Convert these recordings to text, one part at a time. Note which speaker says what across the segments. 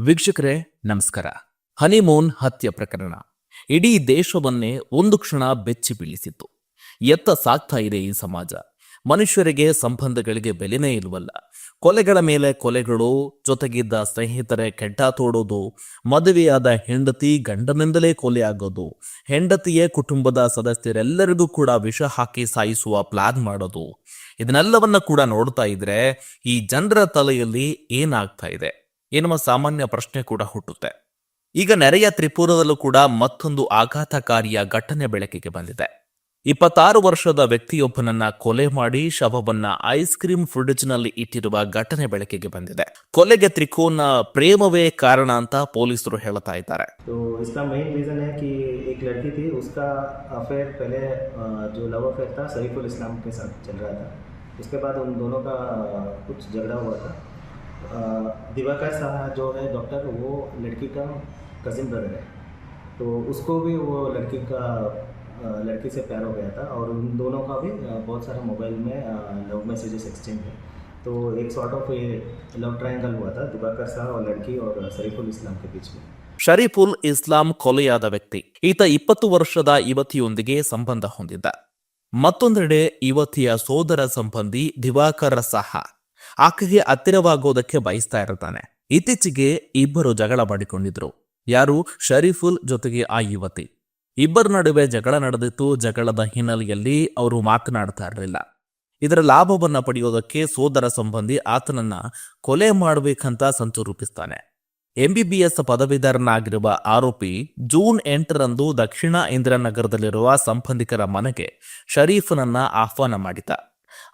Speaker 1: ವೀಕ್ಷಕರೇ ನಮಸ್ಕಾರ. ಹನಿಮೂನ್ ಹತ್ಯೆ ಪ್ರಕರಣ ಇಡೀ ದೇಶವನ್ನೇ ಒಂದು ಕ್ಷಣ ಬೆಚ್ಚಿ ಬೀಳಿಸಿತ್ತು. ಎತ್ತ ಸಾಗ್ತಾ ಇದೆ ಈ ಸಮಾಜ? ಮನುಷ್ಯರಿಗೆ ಸಂಬಂಧಗಳಿಗೆ ಬೆಲೆನೇ ಇಲ್ವಲ್ಲ. ಕೊಲೆಗಳ ಮೇಲೆ ಕೊಲೆಗಳು, ಜೊತೆಗಿದ್ದ ಸ್ನೇಹಿತರೆ ಕೆಡ್ಡ ತೋಡೋದು, ಮದುವೆಯಾದ ಹೆಂಡತಿ ಗಂಡನಿಂದಲೇ ಕೊಲೆ ಆಗೋದು, ಹೆಂಡತಿಯೇ ಕುಟುಂಬದ ಸದಸ್ಯರೆಲ್ಲರಿಗೂ ಕೂಡ ವಿಷ ಹಾಕಿ ಸಾಯಿಸುವ ಪ್ಲಾನ್ ಮಾಡೋದು, ಇದನ್ನೆಲ್ಲವನ್ನ ಕೂಡ ನೋಡ್ತಾ ಇದ್ರೆ ಈ ಜನರ ತಲೆಯಲ್ಲಿ ಏನಾಗ್ತಾ ಇದೆ ಎನ್ನುವ ಸಾಮಾನ್ಯ ಪ್ರಶ್ನೆ ಕೂಡ ಹುಟ್ಟುತ್ತೆ. ಈಗ ನೆರೆಯ ತ್ರಿಪುರದಲ್ಲೂ ಕೂಡ ಮತ್ತೊಂದು ಆಘಾತಕಾರಿಯ ಘಟನೆ ಬೆಳಕಿಗೆ ಬಂದಿದೆ. 26 ವರ್ಷದ ವ್ಯಕ್ತಿಯೊಬ್ಬನನ್ನ ಕೊಲೆ ಮಾಡಿ ಶವವನ್ನ ಐಸ್ ಕ್ರೀಮ್ ಫ್ರಿಡ್ಜ್ನಲ್ಲಿ ಇಟ್ಟಿರುವ ಘಟನೆ ಬೆಳಕಿಗೆ ಬಂದಿದೆ. ಕೊಲೆಗೆ ತ್ರಿಕೋನ ಪ್ರೇಮವೇ ಕಾರಣ ಅಂತ ಪೊಲೀಸರು ಹೇಳ್ತಾ ಇದ್ದಾರೆ.
Speaker 2: इसका मेन रीज़न है कि एक लड़की थी, उसका अफेयर पहले जो लव अफेयर था सरीफुल इस्लाम के साथ चल रहा था. उसके बाद उन दोनों का कुछ झगड़ा हुआ था. दिवाकर साहा जो है डॉक्टर, वो लड़की का कज़िन ब्रदर है, तो उसको भी वो लड़की से प्यार हो गया था और उन दोनों का भी बहुत सारा मोबाइल में लव मैसेजेस एक्सचेंज है. तो एक सॉर्ट ऑफ ये लव ट्रायंगल हुआ था दिवाकर साहा और लड़की और शरीफुल इस्लाम के बीच में.
Speaker 1: ಶರೀಫುಲ್ ಇಸ್ಲಾಂ ಕೊಲೆಯಾದ ವ್ಯಕ್ತಿ ಈತ 20 ವರ್ಷದ ಯುವತಿಯೊಂದಿಗೆ ಸಂಬಂಧ ಹೊಂದಿದ್ದ. ಮತ್ತೊಂದೆಡೆ ಯುವತಿಯ ಸೋದರ ಸಂಬಂಧಿ ದಿವಾಕರ್ ಸಾಹಾ ಆಕೆಗೆ ಹತ್ತಿರವಾಗೋದಕ್ಕೆ ಬಯಸ್ತಾ ಇರ್ತಾನೆ. ಇತ್ತೀಚೆಗೆ ಇಬ್ಬರು ಜಗಳ ಮಾಡಿಕೊಂಡಿದ್ರು. ಯಾರು? ಶರೀಫುಲ್ ಜೊತೆಗೆ ಆ ಯುವತಿ. ಇಬ್ಬರ ನಡುವೆ ಜಗಳ ನಡೆದಿತ್ತು. ಜಗಳದ ಹಿನ್ನೆಲೆಯಲ್ಲಿ ಅವರು ಮಾತನಾಡ್ತಾ ಇರಲಿಲ್ಲ. ಇದರ ಲಾಭವನ್ನ ಪಡೆಯೋದಕ್ಕೆ ಸೋದರ ಸಂಬಂಧಿ ಆತನನ್ನ ಕೊಲೆ ಮಾಡಬೇಕಂತ ಸಂಚು ರೂಪಿಸ್ತಾನೆ. MBBS ಪದವೀಧರನಾಗಿರುವ ಆರೋಪಿ ಜೂನ್ 8ರಂದು ದಕ್ಷಿಣ ಇಂದಿರಾನಗರದಲ್ಲಿರುವ ಸಂಬಂಧಿಕರ ಮನೆಗೆ ಶರೀಫನನ್ನ ಆಹ್ವಾನ ಮಾಡಿದ.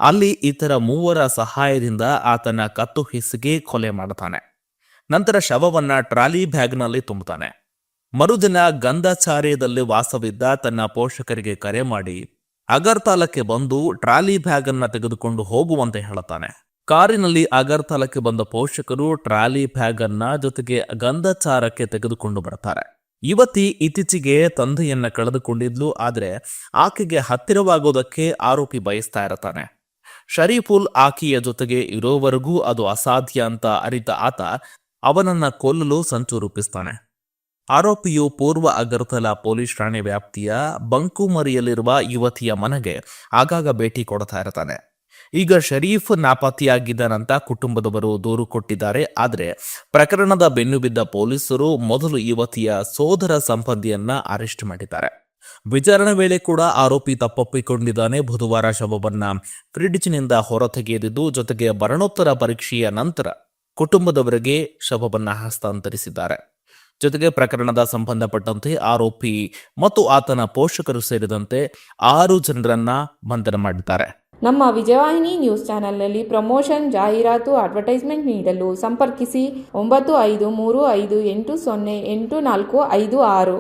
Speaker 1: ಅಲ್ಲಿ ಇತರ 3 ಸಹಾಯದಿಂದ ಆತನ ಕತ್ತು ಹಿಸ್ಸಿಗೆ ಕೊಲೆ ಮಾಡ್ತಾನೆ. ನಂತರ ಶವವನ್ನ ಟ್ರಾಲಿ ಬ್ಯಾಗ್ನಲ್ಲಿ ತುಂಬುತ್ತಾನೆ. ಮರುದಿನ ಗಂಧಾಚಾರ್ಯದಲ್ಲಿ ವಾಸವಿದ್ದ ತನ್ನ ಪೋಷಕರಿಗೆ ಕರೆ ಮಾಡಿ ಅಗರ್ತಲಾಕ್ಕೆ ಬಂದು ಟ್ರಾಲಿ ಬ್ಯಾಗ್ ಅನ್ನ ತೆಗೆದುಕೊಂಡು ಹೋಗುವಂತೆ ಹೇಳುತ್ತಾನೆ. ಕಾರಿನಲ್ಲಿ ಅಗರ್ತಲಾಕ್ಕೆ ಬಂದ ಪೋಷಕರು ಟ್ರಾಲಿ ಬ್ಯಾಗ್ ಅನ್ನ ಜೊತೆಗೆ ಗಂಧಾಚಾರಕ್ಕೆ ತೆಗೆದುಕೊಂಡು ಬರ್ತಾರೆ. ಯುವತಿ ಇತ್ತೀಚೆಗೆ ತಂದೆಯನ್ನ ಕಳೆದುಕೊಂಡಿದ್ಲು. ಆದ್ರೆ ಆಕೆಗೆ ಹತ್ತಿರವಾಗೋದಕ್ಕೆ ಆರೋಪಿ ಬಯಸ್ತಾ ಇರ್ತಾನೆ. ಶರೀಫುಲ್ ಆಕೆಯ ಜೊತೆಗೆ ಇರೋವರೆಗೂ ಅದು ಅಸಾಧ್ಯ ಅಂತ ಅರಿತ ಆತ ಅವನನ್ನ ಕೊಲ್ಲಲು ಸಂಚು ರೂಪಿಸ್ತಾನೆ. ಆರೋಪಿಯು ಪೂರ್ವ ಅಗರ್ತಲಾ ಪೊಲೀಸ್ ಠಾಣೆ ವ್ಯಾಪ್ತಿಯ ಬಂಕುಮರಿಯಲ್ಲಿರುವ ಯುವತಿಯ ಮನೆಗೆ ಆಗಾಗ ಭೇಟಿ ಕೊಡ್ತಾ ಇರ್ತಾನೆ. ಈಗ ಶರೀಫ್ ನಾಪತ್ತೆಯಾಗಿದ್ದಾನಂತ ಕುಟುಂಬದವರು ದೂರು ಕೊಟ್ಟಿದ್ದಾರೆ. ಆದರೆ ಪ್ರಕರಣದ ಬೆನ್ನು ಬಿದ್ದ ಪೊಲೀಸರು ಮೊದಲು ಯುವತಿಯ ಸೋದರ ಸಂಬಂಧಿಯನ್ನ ಅರೆಸ್ಟ್ ಮಾಡಿದ್ದಾರೆ. ವಿಚಾರಣೆ ವೇಳೆ ಕೂಡ ಆರೋಪಿ ತಪ್ಪೊಪ್ಪಿಕೊಂಡಿದ್ದಾನೆ. ಬುಧವಾರ ಶವವನ್ನ ಫ್ರಿಡ್ಜ್ನಿಂದ ಹೊರತೆಗೆದಿದ್ದು, ಜೊತೆಗೆ ಮರಣೋತ್ತರ ಪರೀಕ್ಷೆಯ ನಂತರ ಕುಟುಂಬದವರಿಗೆ ಶವವನ್ನ ಹಸ್ತಾಂತರಿಸಿದ್ದಾರೆ. ಜೊತೆಗೆ ಪ್ರಕರಣದ ಸಂಬಂಧಪಟ್ಟಂತೆ ಆರೋಪಿ ಮತ್ತು ಆತನ ಪೋಷಕರು ಸೇರಿದಂತೆ 6 ಜನರನ್ನ ಬಂಧನ ಮಾಡಿದ್ದಾರೆ.
Speaker 3: ನಮ್ಮ ವಿಜಯವಾಹಿನಿ ನ್ಯೂಸ್ ಚಾನೆಲ್ನಲ್ಲಿ ಪ್ರಮೋಷನ್, ಜಾಹೀರಾತು, ಅಡ್ವರ್ಟೈಸ್ಮೆಂಟ್ ನೀಡಲು ಸಂಪರ್ಕಿಸಿ 9535808456.